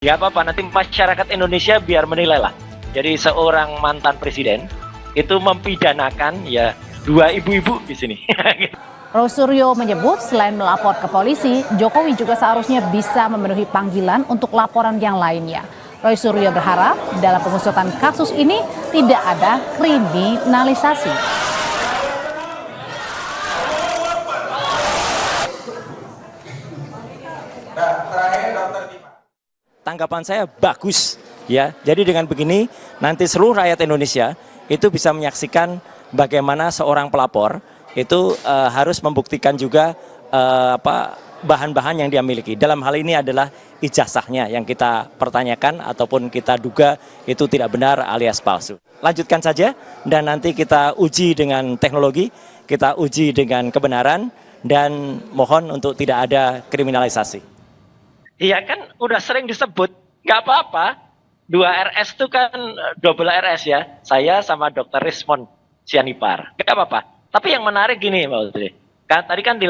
Ya apa-apa, nanti masyarakat Indonesia biar menilai lah. Jadi seorang mantan presiden itu mempidanakan ya dua ibu-ibu di sini. Roy Suryo menyebut selain melapor ke polisi, Jokowi juga seharusnya bisa memenuhi panggilan untuk laporan yang lainnya. Roy Suryo berharap dalam pengusutan kasus ini tidak ada kriminalisasi. Tanggapan saya bagus ya. Jadi dengan begini nanti seluruh rakyat Indonesia itu bisa menyaksikan bagaimana seorang pelapor itu harus membuktikan juga bahan-bahan yang dia miliki. Dalam hal ini adalah ijazahnya yang kita pertanyakan ataupun kita duga itu tidak benar alias palsu. Lanjutkan saja dan nanti kita uji dengan teknologi, kita uji dengan kebenaran dan mohon untuk tidak ada kriminalisasi. Iya kan udah sering disebut, nggak apa-apa. 2 RS itu kan double RS ya. Saya sama Dr. Rismond Sianipar. Nggak apa-apa. Tapi yang menarik gini Mbak Putri. Kan tadi kan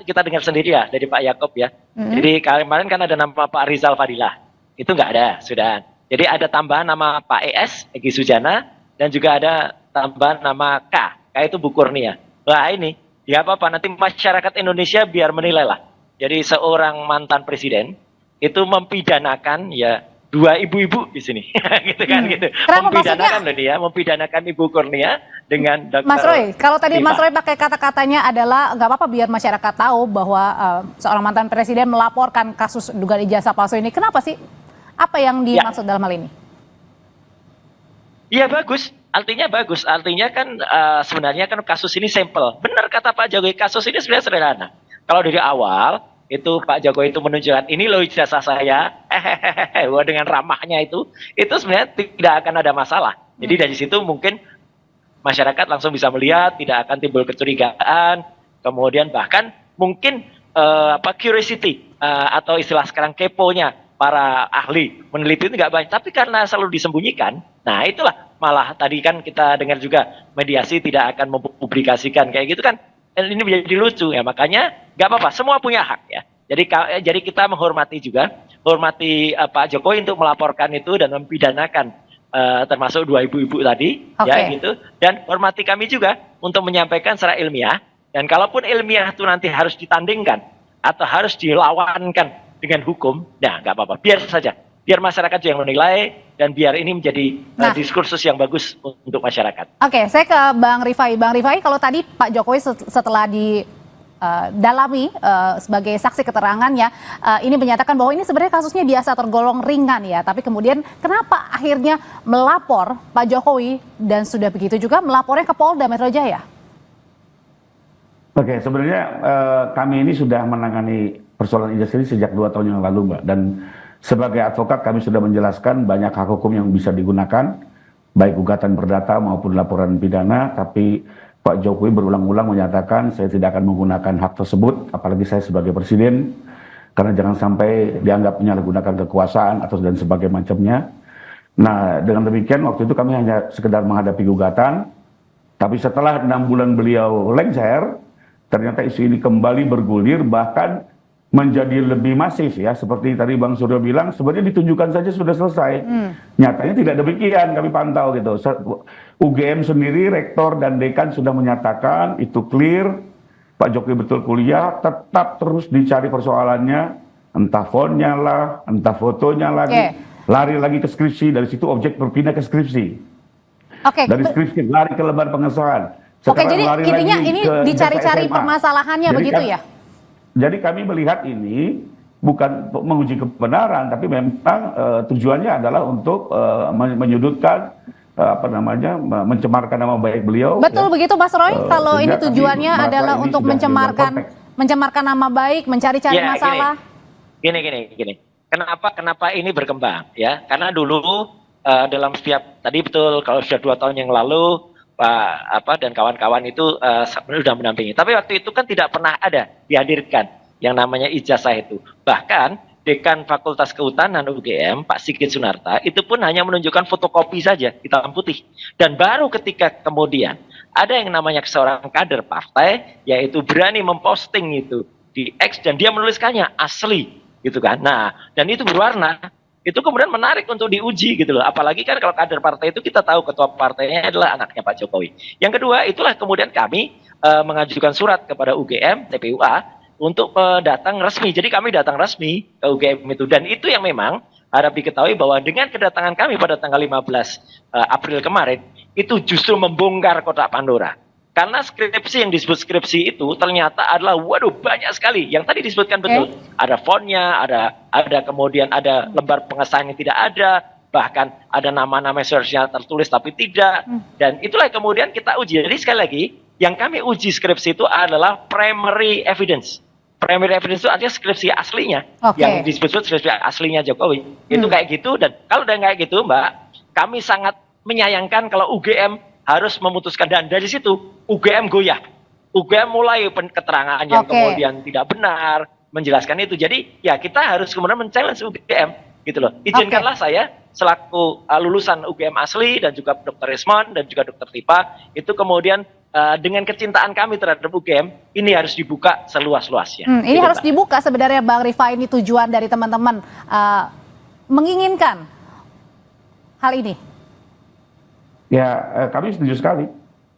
kita dengar sendiri ya dari Pak Yaakob ya. Jadi kemarin kan ada nama Pak Rizal Fadilah. Itu nggak ada, sudah. Jadi ada tambahan nama Pak ES, Egy Sujana, dan juga ada tambahan nama K. K itu Bu Kurnia. Wah ini, ya apa-apa. Nanti masyarakat Indonesia biar menilai lah. Jadi seorang mantan presiden itu mempidanakan ya dua ibu-ibu di sini, gitu kan gitu. Kenapa Mempidanakan loh dia, mempidanakan Ibu Kurnia dengan Dr. Mas Roy, kalau tadi Rima. Mas Roy pakai kata-katanya adalah nggak apa-apa biar masyarakat tahu bahwa seorang mantan presiden melaporkan kasus dugaan ijazah palsu ini. Kenapa sih? Apa yang dimaksud dalam hal ini? Iya bagus, artinya bagus. Artinya kan sebenarnya kan kasus ini sampel. Benar kata Pak Jokowi, kasus ini sebenarnya sederhana. Kalau dari awal itu Pak Jokowi itu menunjukkan ini loh ijazah saya, wah dengan ramahnya itu sebenarnya tidak akan ada masalah. Jadi dari situ mungkin masyarakat langsung bisa melihat, tidak akan timbul kecurigaan, kemudian bahkan mungkin curiosity atau istilah sekarang keponya para ahli meneliti itu nggak banyak, tapi karena selalu disembunyikan, nah itulah malah tadi kan kita dengar juga mediasi tidak akan mempublikasikan kayak gitu kan. Ini menjadi lucu ya, makanya nggak apa-apa, semua punya hak ya. Jadi kita menghormati juga, hormati Pak Jokowi untuk melaporkan itu dan mempidanakan termasuk dua ibu-ibu tadi, ya gitu. Dan hormati kami juga untuk menyampaikan secara ilmiah. Dan kalaupun ilmiah itu nanti harus ditandingkan atau harus dilawankan dengan hukum, nah nggak apa-apa, biar saja. Biar masyarakat yang menilai dan biar ini menjadi diskursus yang bagus untuk masyarakat. Oke, saya ke Bang Rifai. Bang Rifai, kalau tadi Pak Jokowi setelah didalami sebagai saksi keterangannya, ini menyatakan bahwa ini sebenarnya kasusnya biasa tergolong ringan ya. Tapi kemudian kenapa akhirnya melapor Pak Jokowi dan sudah begitu juga melapornya ke Polda Metro Jaya? Oke, sebenarnya kami ini sudah menangani persoalan ijazah ini sejak 2 tahun yang lalu, Mbak. Dan sebagai advokat kami sudah menjelaskan banyak hak hukum yang bisa digunakan, baik gugatan perdata maupun laporan pidana, tapi Pak Jokowi berulang-ulang menyatakan saya tidak akan menggunakan hak tersebut, apalagi saya sebagai presiden, karena jangan sampai dianggap menyalahgunakan kekuasaan atau dan sebagainya macamnya. Nah, dengan demikian waktu itu kami hanya sekedar menghadapi gugatan, tapi setelah 6 bulan beliau lengser, ternyata isu ini kembali bergulir, bahkan menjadi lebih masif ya, seperti tadi Bang Suryo bilang, sebenarnya ditunjukkan saja sudah selesai. Nyatanya tidak demikian, kami pantau gitu. UGM sendiri, rektor dan dekan sudah menyatakan itu clear, Pak Jokowi betul kuliah, tetap terus dicari persoalannya, entah fonnya lah, entah fotonya lagi, lari lagi ke skripsi, dari situ objek berpindah ke skripsi. Dari skripsi lari ke lembar pengesahan. Sekarang jadi intinya ini dicari-cari permasalahannya begitu ya? Jadi kami melihat ini bukan menguji kebenaran, tapi memang tujuannya adalah untuk menyudutkan, mencemarkan nama baik beliau. Betul ya. Begitu Mas Roy, kalau ini tujuannya adalah untuk mencemarkan nama baik, mencari-cari masalah. Gini. Kenapa ini berkembang ya? Karena dulu dalam setiap tadi betul kalau sudah 2 tahun yang lalu Pak dan kawan-kawan itu sudah mendampingi. Tapi waktu itu kan tidak pernah ada dihadirkan yang namanya ijazah itu. Bahkan Dekan Fakultas Kehutanan UGM, Pak Sigit Sunarta, itu pun hanya menunjukkan fotokopi saja, hitam putih. Dan baru ketika kemudian ada yang namanya seorang kader partai, yaitu berani memposting itu di X dan dia menuliskannya asli, gitu kan. Nah, dan itu berwarna. itu kemudian menarik untuk diuji gitu loh. Apalagi kan kalau kader partai itu kita tahu ketua partainya adalah anaknya Pak Jokowi. Yang kedua, itulah kemudian kami mengajukan surat kepada UGM, TPUA untuk datang resmi. Jadi kami datang resmi ke UGM itu, dan itu yang memang harap diketahui bahwa dengan kedatangan kami pada tanggal 15 April kemarin itu justru membongkar kotak Pandora. Karena skripsi yang disebut skripsi itu ternyata adalah waduh banyak sekali. Yang tadi disebutkan betul. Ada fontnya, ada kemudian ada lembar pengesahan yang tidak ada, bahkan ada nama-nama seharusnya tertulis tapi tidak. Dan itulah yang kemudian kita uji. Jadi sekali lagi, yang kami uji skripsi itu adalah primary evidence. Primary evidence itu artinya skripsi aslinya. Yang disebut skripsi aslinya Jokowi. Itu kayak gitu, dan kalau udah kayak gitu Mbak, kami sangat menyayangkan kalau UGM harus memutuskan, dan dari situ UGM goyah. UGM mulai keterangan yang kemudian tidak benar, menjelaskan itu. Jadi ya kita harus kemudian men-challenge UGM gitu loh. Izinkanlah saya selaku lulusan UGM asli dan juga Dr. Rismon dan juga Dr. Tipa itu kemudian dengan kecintaan kami terhadap UGM ini harus dibuka seluas-luasnya. Ini gitu, harus Pak. dibuka sebenarnya Bang Rifai, ini tujuan dari teman-teman menginginkan hal ini. Ya, kami setuju sekali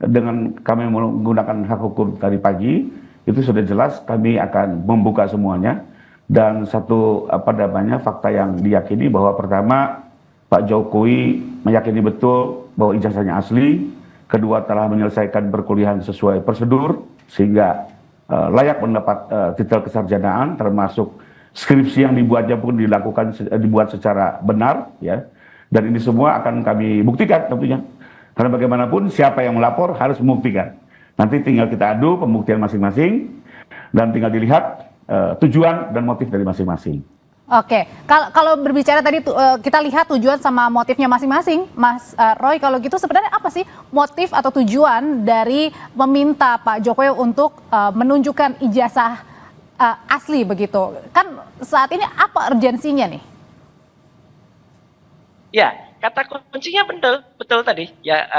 dengan kami menggunakan hak hukum tadi pagi, itu sudah jelas kami akan membuka semuanya. Dan satu fakta yang diyakini bahwa pertama Pak Jokowi meyakini betul bahwa ijazahnya asli, kedua telah menyelesaikan perkuliahan sesuai prosedur sehingga layak mendapat titel kesarjanaan, termasuk skripsi yang dibuatnya pun dibuat secara benar, ya. Dan ini semua akan kami buktikan tentunya. Karena bagaimanapun siapa yang melapor harus membuktikan. Nanti tinggal kita adu pembuktian masing-masing dan tinggal dilihat tujuan dan motif dari masing-masing. Oke, kalau berbicara tadi kita lihat tujuan sama motifnya masing-masing, Mas Roy, kalau gitu sebenarnya apa sih motif atau tujuan dari meminta Pak Jokowi untuk menunjukkan ijazah asli begitu? Kan saat ini apa urgensinya nih? Ya, kata kuncinya betul tadi ya,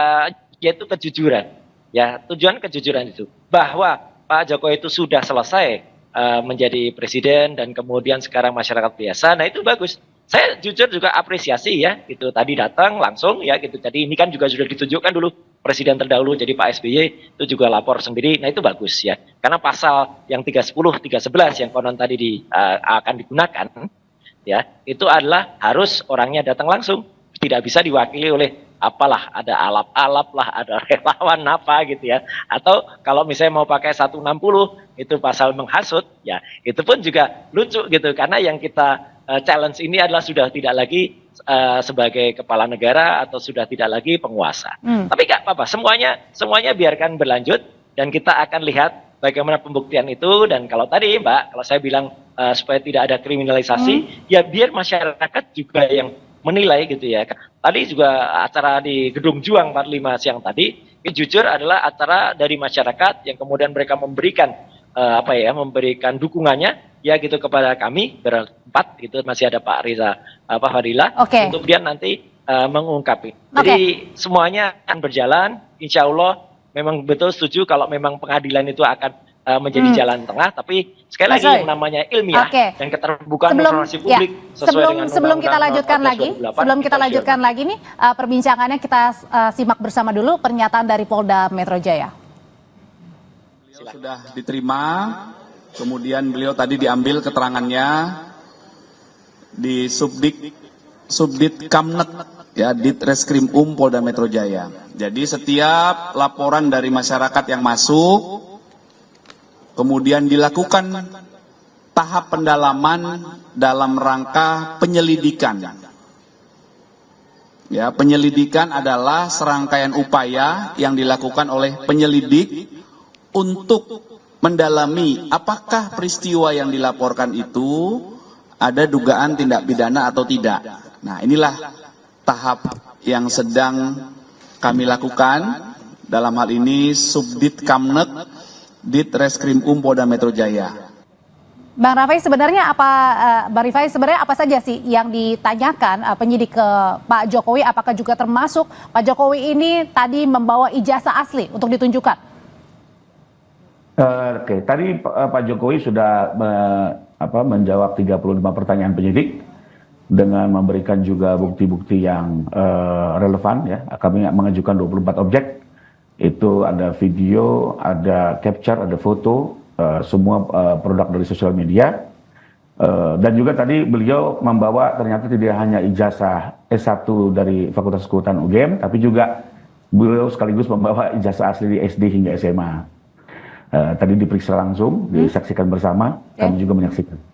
yaitu kejujuran. Ya, tujuan kejujuran itu bahwa Pak Jokowi itu sudah selesai menjadi presiden dan kemudian sekarang masyarakat biasa. Nah, itu bagus. Saya jujur juga apresiasi ya, gitu. Tadi datang langsung ya gitu. Jadi ini kan juga sudah ditunjukkan dulu presiden terdahulu jadi Pak SBY itu juga lapor sendiri. Nah, itu bagus ya. Karena pasal yang 310, 311 yang konon tadi akan digunakan ya, itu adalah harus orangnya datang langsung, tidak bisa diwakili oleh apalah, ada alap-alap lah, ada relawan apa gitu ya. Atau kalau misalnya mau pakai 160 itu pasal menghasut ya, itu pun juga lucu gitu, karena yang kita challenge ini adalah sudah tidak lagi sebagai kepala negara atau sudah tidak lagi penguasa. Tapi nggak apa-apa, semuanya biarkan berlanjut dan kita akan lihat bagaimana pembuktian itu. Dan kalau tadi Mbak, kalau saya bilang supaya tidak ada kriminalisasi, ya biar masyarakat juga yang menilai gitu ya. Tadi juga acara di Gedung Juang 45 siang tadi, ini jujur adalah acara dari masyarakat yang kemudian mereka memberikan memberikan dukungannya ya gitu kepada kami berempat, gitu masih ada Pak Riza Fadila untuk kemudian nanti mengungkapi. Jadi semuanya akan berjalan, insya Allah. Memang betul setuju kalau memang pengadilan itu akan menjadi jalan tengah, tapi sekali lagi yang namanya ilmiah dan keterbukaan informasi publik sebelum kita lanjutkan lagi nih perbincangannya, kita simak bersama dulu pernyataan dari Polda Metro Jaya. Beliau sudah diterima, kemudian beliau tadi diambil keterangannya di Subdit Kamnet ya, Ditreskrim Polda Metro Jaya. Jadi setiap laporan dari masyarakat yang masuk kemudian dilakukan tahap pendalaman dalam rangka penyelidikan. Ya, penyelidikan adalah serangkaian upaya yang dilakukan oleh penyelidik untuk mendalami apakah peristiwa yang dilaporkan itu ada dugaan tindak pidana atau tidak. Nah, inilah tahap yang sedang kami lakukan, dalam hal ini Subdit Kamnet Ditreskrim Polda Metro Jaya. Bang Rifai, sebenarnya apa saja sih yang ditanyakan penyidik ke Pak Jokowi? Apakah juga termasuk Pak Jokowi ini tadi membawa ijazah asli untuk ditunjukkan? Tadi Pak Jokowi sudah menjawab 35 pertanyaan penyidik. dengan memberikan juga bukti-bukti yang relevan ya. Kami mengajukan 24 objek. Itu ada video, ada capture, ada foto, semua produk dari sosial media. Dan juga tadi beliau membawa ternyata tidak hanya ijazah S1 dari Fakultas Kehutanan UGM, tapi juga beliau sekaligus membawa ijazah asli di SD hingga SMA. Tadi diperiksa langsung, disaksikan bersama, kami juga menyaksikan.